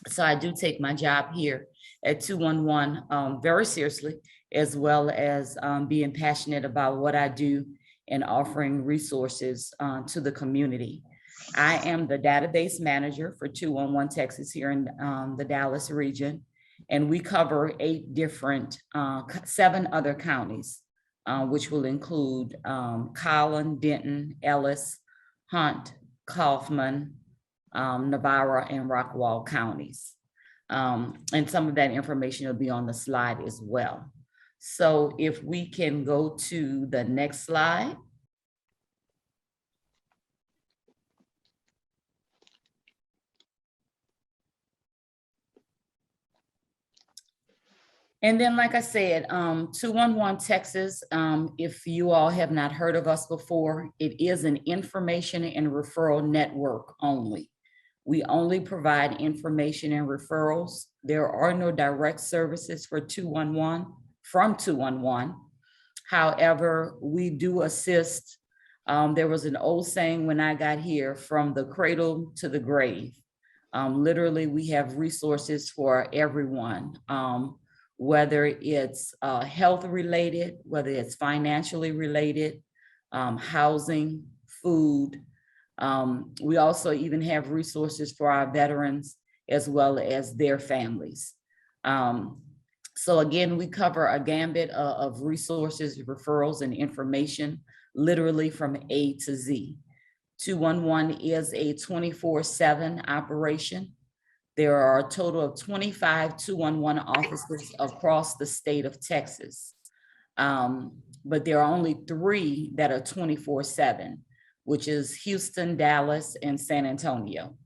So I do take my job here at 211 very seriously, as well as being passionate about what I do and offering resources to the community. I am the database manager for 211 Texas here in the Dallas region, and we cover 7 other counties, which will include Collin, Denton, Ellis, Hunt, Kaufman, Navarre, and Rockwall counties. And some of that information will be on the slide as well. So if we can go to the next slide. And then, like I said, 211 Texas, if you all have not heard of us before, it is an information and referral network only. We only provide information and referrals. There are no direct services for 211 from 211. However, we do assist. There was an old saying when I got here, from the cradle to the grave. Literally, we have resources for everyone. Whether it's health related, whether it's financially related, housing, food. We also even have resources for our veterans as well as their families. So again, we cover a gambit of resources, referrals, and information, literally from A to Z. 211 is a 24/7 operation. There are a total of 25 211 offices across the state of Texas. But there are only 3 that are 24/7, which is Houston, Dallas, and San Antonio.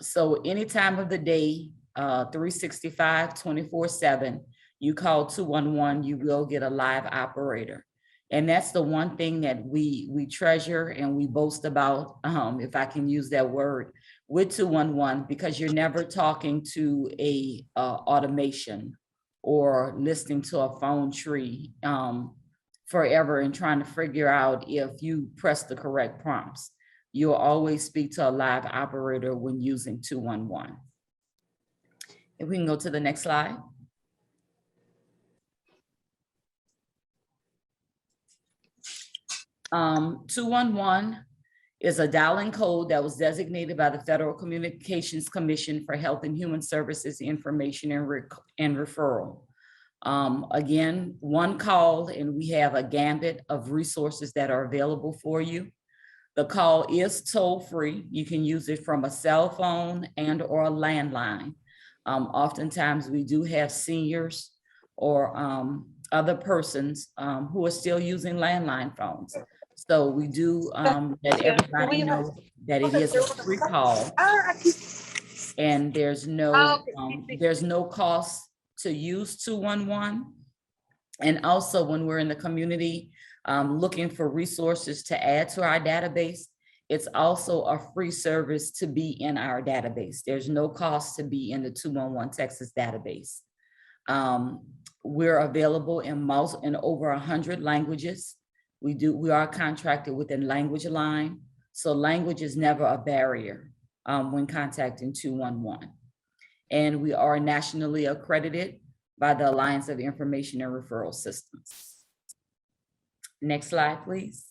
So any time of the day, 365, 24/7, you call 211, you will get a live operator. And that's the one thing that we treasure and we boast about, if I can use that word, with 211, because you're never talking to a automation or listening to a phone tree forever and trying to figure out if you press the correct prompts. You'll always speak to a live operator when using 211. If we can go to the next slide. Um, 211 is a dialing code that was designated by the Federal Communications Commission for Health and Human Services Information and Referral. Again, one call and we have a gambit of resources that are available for you. The call is toll-free. You can use it from a cell phone and or a landline. Oftentimes we do have seniors or other persons who are still using landline phones. So we do let everybody know that it is a free call, and there's no cost to use 211. And also when we're in the community looking for resources to add to our database, it's also a free service to be in our database. There's no cost to be in the 211 Texas database. We're available in over 100 languages. We are contracted within LanguageLine, so language is never a barrier when contacting 211. And we are nationally accredited by the Alliance of Information and Referral Systems. Next slide, please.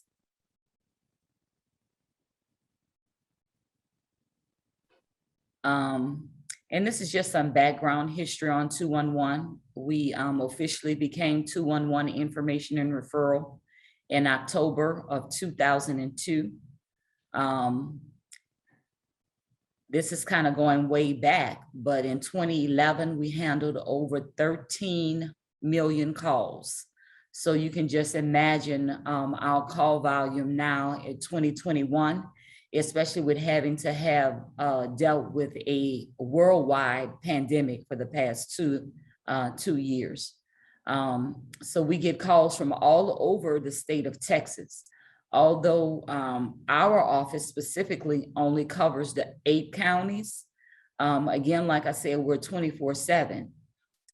And this is just some background history on 211. We officially became 211 Information and Referral in October of 2002. This is kind of going way back, but in 2011, we handled over 13 million calls. So you can just imagine our call volume now in 2021, especially with having to have dealt with a worldwide pandemic for the past two years. So we get calls from all over the state of Texas. Although our office specifically only covers the 8 counties, again, like I said, we're 24/7.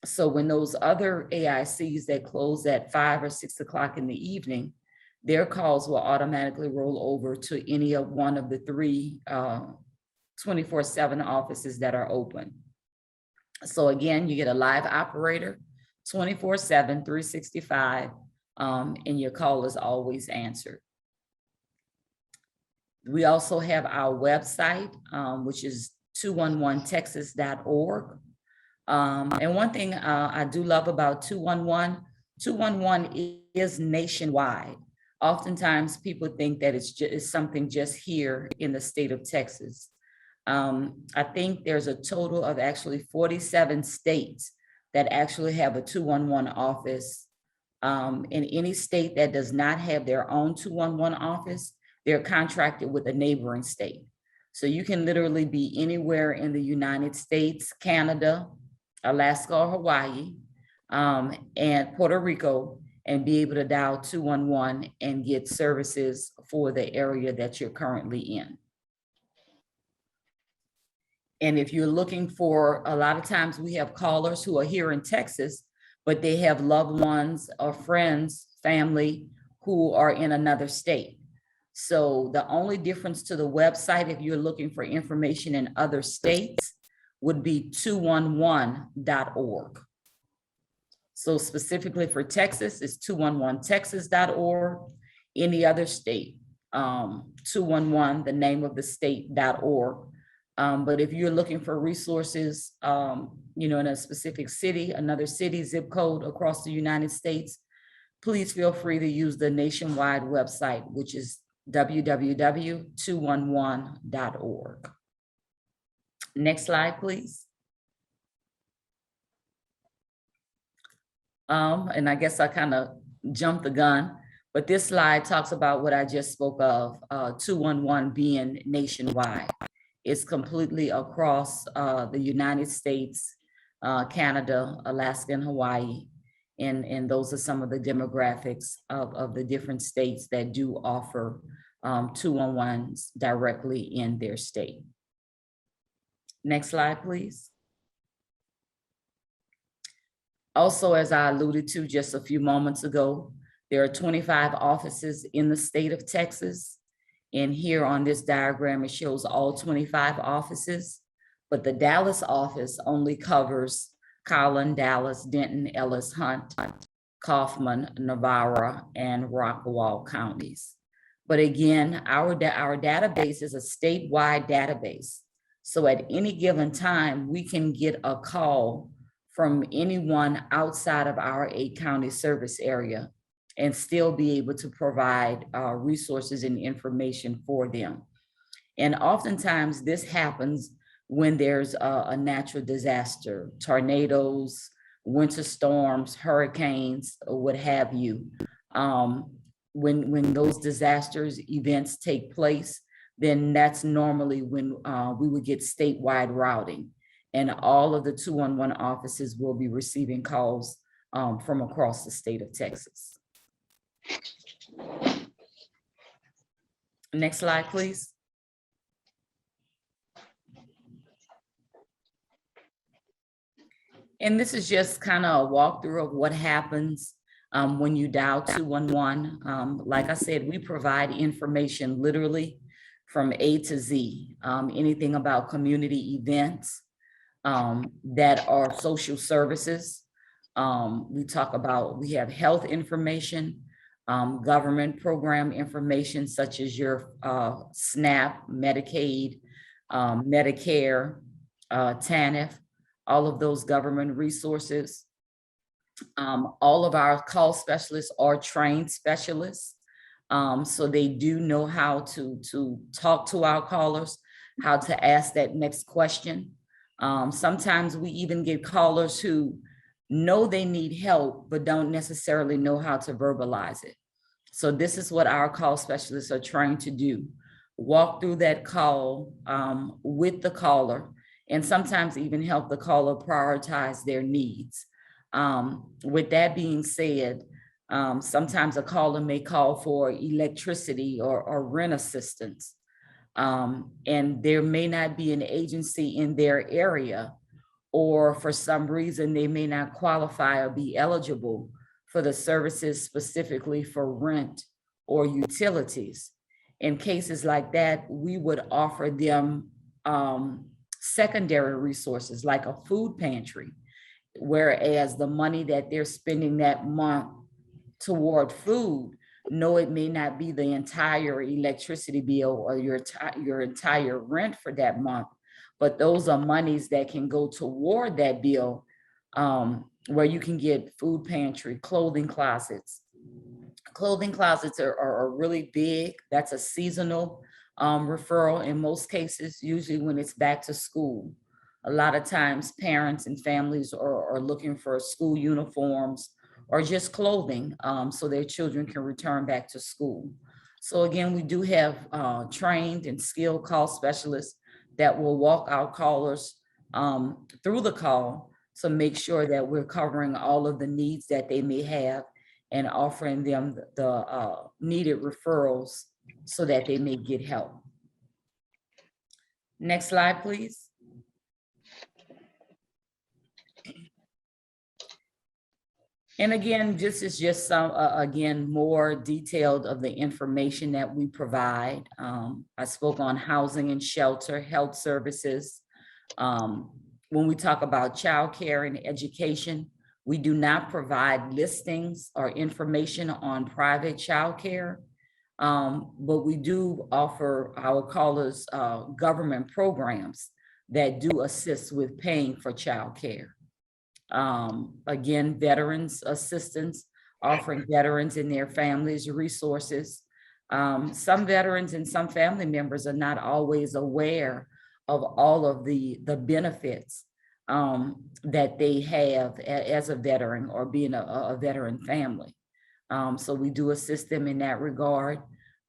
So when those other AICs that close at 5 or 6 o'clock in the evening, their calls will automatically roll over to any of one of the 3 24/7 offices that are open. So again, you get a live operator, 24/7, 365, and your call is always answered. We also have our website, which is 211texas.org. And one thing I do love about 211 is nationwide. Oftentimes people think that it's something just here in the state of Texas. I think there's a total of actually 47 states that actually have a 211 office. In any state that does not have their own 211 office, they're contracted with a neighboring state. So you can literally be anywhere in the United States, Canada, Alaska or Hawaii, and Puerto Rico, and be able to dial 211 and get services for the area that you're currently in. And if you're looking for, a lot of times we have callers who are here in Texas, but they have loved ones or friends, family who are in another state. So the only difference to the website, if you're looking for information in other states, would be 211.org. So specifically for Texas, it's 211texas.org. Any other state, 211, the name of the state.org. But if you're looking for resources, in a specific city, another city, zip code across the United States, please feel free to use the nationwide website, which is www.211.org. Next slide, please. And I guess I kind of jumped the gun, but this slide talks about what I just spoke of, 211 being nationwide. It's completely across the United States, Canada, Alaska, and Hawaii. And those are some of the demographics of the different states that do offer 211s directly in their state. Next slide, please. Also, as I alluded to just a few moments ago, there are 25 offices in the state of Texas. And here on this diagram, it shows all 25 offices, but the Dallas office only covers Collin, Dallas, Denton, Ellis, Hunt, Kaufman, Navarra, and Rockwall counties. But again, our database is a statewide database. So at any given time, we can get a call from anyone outside of our 8-county service area and still be able to provide resources and information for them. And oftentimes this happens when there's a natural disaster, tornadoes, winter storms, hurricanes, or what have you. When those disasters events take place, then that's normally when we would get statewide routing. And all of the 211 offices will be receiving calls from across the state of Texas. Next slide, please. And this is just kind of a walkthrough of what happens when you dial 211. Like I said, we provide information literally from A to Z, anything about community events that are social services. We have health information, government program information, such as your SNAP, Medicaid, Medicare, TANF, all of those government resources. All of our call specialists are trained specialists. So they do know how to talk to our callers, how to ask that next question. Sometimes we even get callers who know they need help, but don't necessarily know how to verbalize it. So this is what our call specialists are trying to do. Walk through that call with the caller, and sometimes even help the caller prioritize their needs. With that being said, sometimes a caller may call for electricity or rent assistance. And there may not be an agency in their area, or for some reason they may not qualify or be eligible for the services specifically for rent or utilities. In cases like that, we would offer them secondary resources like a food pantry, whereas the money that they're spending that month toward food, no, it may not be the entire electricity bill or your entire rent for that month, but those are monies that can go toward that bill, where you can get food pantry, clothing closets. Clothing closets are really big. That's a seasonal referral in most cases, usually when it's back to school. A lot of times parents and families are looking for school uniforms or just clothing, so their children can return back to school. So again, we do have trained and skilled call specialists that will walk our callers through the call to make sure that we're covering all of the needs that they may have and offering them the needed referrals so that they may get help. Next slide, please. And again, this is just some, again, more detailed of the information that we provide. I spoke on housing and shelter, health services. When we talk about childcare and education, we do not provide listings or information on private childcare, but we do offer our callers government programs that do assist with paying for childcare. Again, veterans assistance, offering veterans and their families resources. Some veterans and some family members are not always aware of all of the benefits that they have as a veteran or being a veteran family. So we do assist them in that regard.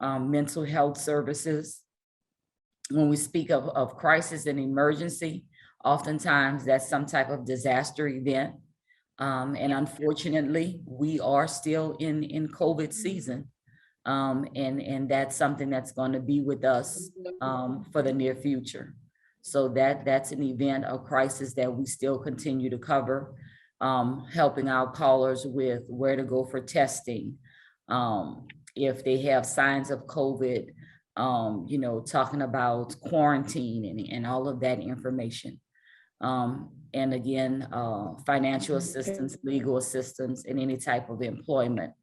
Mental health services. When we speak of crisis and emergency, oftentimes that's some type of disaster event. And unfortunately, we are still in COVID season. And that's something that's going to be with us for the near future. So that's an event, a crisis that we still continue to cover, helping our callers with where to go for testing. If they have signs of COVID, you know, talking about quarantine and all of that information. And again, financial assistance, legal assistance, and any type of employment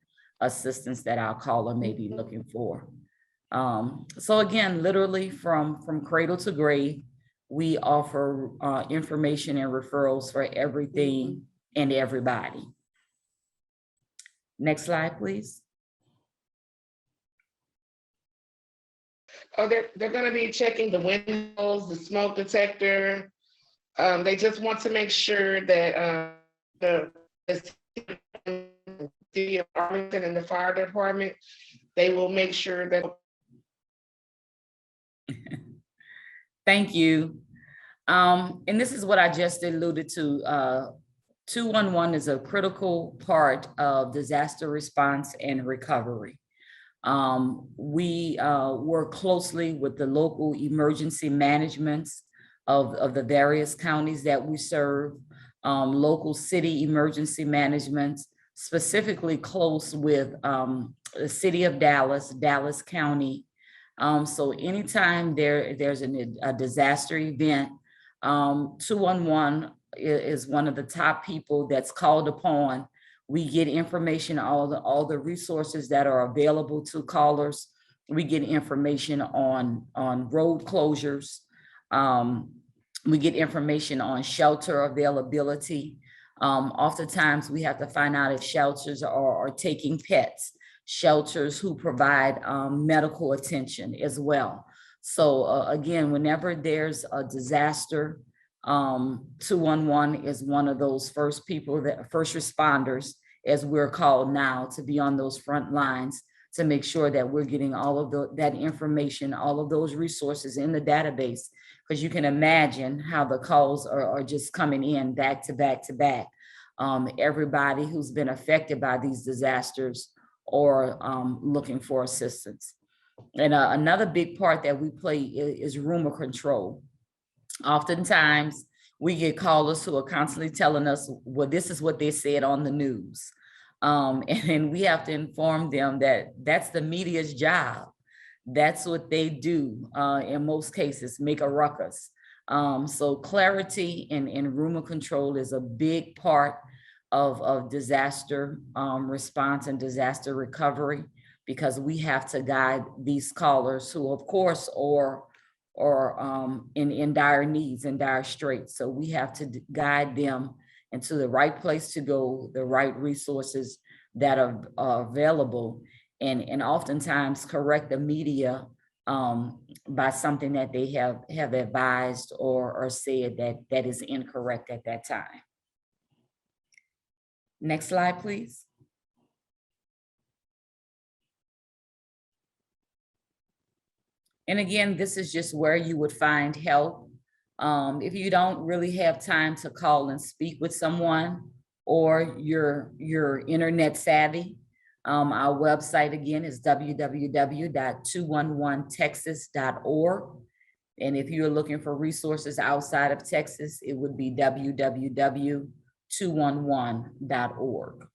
assistance that our caller may be looking for. So again, literally from cradle to grave, we offer information and referrals for everything and everybody. Next slide, please. Oh, they're going to be checking the windows, the smoke detector. They just want to make sure that the city of Arlington and the fire department, they will make sure that. Thank you. And this is what I just alluded to. 211 is a critical part of disaster response and recovery. We work closely with the local emergency managements of the various counties that we serve, local city emergency managements, specifically close with the city of Dallas, Dallas County. So anytime there's a disaster event, 211 is one of the top people that's called upon. We get information, all the resources that are available to callers. We get information on road closures. We get information on shelter availability. Oftentimes we have to find out if shelters are taking pets, shelters who provide medical attention as well. So again, whenever there's a disaster, 211 is one of those first responders, as we're called now, to be on those front lines to make sure that we're getting all of that information, all of those resources in the database, because you can imagine how the calls are just coming in back to back to back. Everybody who's been affected by these disasters or looking for assistance. And another big part that we play is rumor control. Oftentimes, we get callers who are constantly telling us, well, this is what they said on the news. And we have to inform them that that's the media's job. That's what they do in most cases, make a ruckus. So clarity and rumor control is a big part of disaster response and disaster recovery, because we have to guide these callers who, of course, are in dire needs and dire straits. So we have to guide them into the right place to go, the right resources that are available, and oftentimes correct the media by something that they have advised or said that is incorrect at that time. Next slide, please. And again, this is just where you would find help. If you don't really have time to call and speak with someone, or you're internet savvy, our website again is www.211texas.org. And if you're looking for resources outside of Texas, it would be www.211.org.